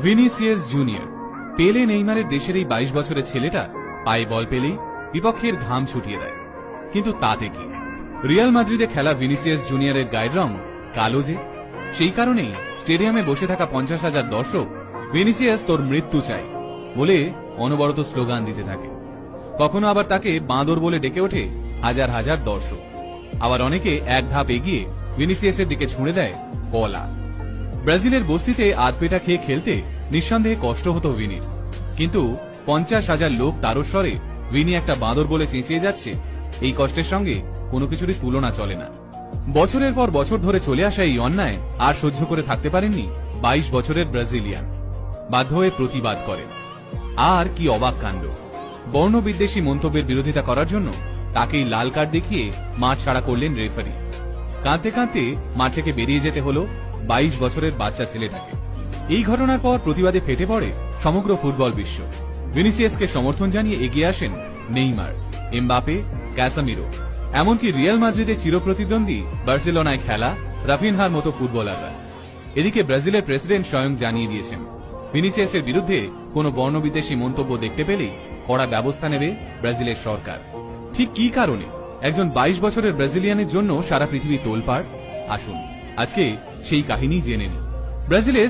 Vinicius junior. পেলে নেইমারের দেশের এই 22 বছরের ছেলেটা পায়ে বল পেলেই বিপক্ষের ঘাম ছুটিয়ে দেয়। কিন্তু তাতে কি, রিয়াল মাদ্রিদে খেলা ভিনিসিয়াস জুনিয়রের গায়ের রং কালো যে, সেই কারণেই স্টেডিয়ামে বসে থাকা 50,000 দর্শক ভিনিসিয়াস তোর মৃত্যু চাই বলে অনবরত স্লোগান দিতে থাকে। কখনো আবার তাকে বাঁদর বলে ডেকে ওঠে হাজার হাজার দর্শক। আবার অনেকে এক ধাপ এগিয়ে ভিনিসিয়াসের দিকে ছুঁড়ে দেয় কলা। ব্রাজিলের বস্তিতে আধপেটা খেয়ে খেলতে নিঃসন্দেহে কষ্ট হতো ভিনির, কিন্তু 50,000 লোক তারস্বরে ভিনি একটা বাঁদর বলে চেঁচিয়ে যাচ্ছে, এই কষ্টের সঙ্গে কোনো কিছুরই তুলনা চলে না। বছরের পর বছর ধরে চলে আসা এই অন্যায় আর সহ্য করে থাকতে পারেননি 22 বছরের ব্রাজিলিয়ান। বাধ্য হয়ে প্রতিবাদ করেন। আর কি অবাক কাণ্ড, বর্ণবিদ্বেষী মন্তব্যের বিরোধিতা করার জন্য তাকেই লাল কার্ড দেখিয়ে মাঠ ছাড়া করলেন রেফারি। কাঁদতে কাঁদতে মাঠ থেকে বেরিয়ে যেতে হলো 22 বছরের বাচ্চা ছেলেটাকে। এই ঘটনার পর প্রতিবাদে ফেটে পড়ে সমগ্র ফুটবল বিশ্ব। ভিনিসিয়াসকে সমর্থন জানিয়ে এগিয়ে আসেন নেইমার, এমবাপে, ক্যাসামিরো, এমনকি রিয়াল মাদ্রিদের চিরপ্রতিদ্বন্দ্বী বার্সেলোনায় খেলা রাফিনহার মতো ফুটবলাররা। এদিকে ব্রাজিলের প্রেসিডেন্ট স্বয়ং জানিয়ে দিয়েছেন, ভিনিসিয়াসের বিরুদ্ধে কোনো বর্ণবিদ্বেষী মন্তব্য দেখতে পেলেই কড়া ব্যবস্থা নেবে ব্রাজিলের সরকার। ঠিক কি কারণে একজন 22 বছরের ব্রাজিলিয়ানের জন্য সারা পৃথিবী তোলপাড়? আসুন আজকে সেই কাহিনী জেনে নিই। ব্রাজিলের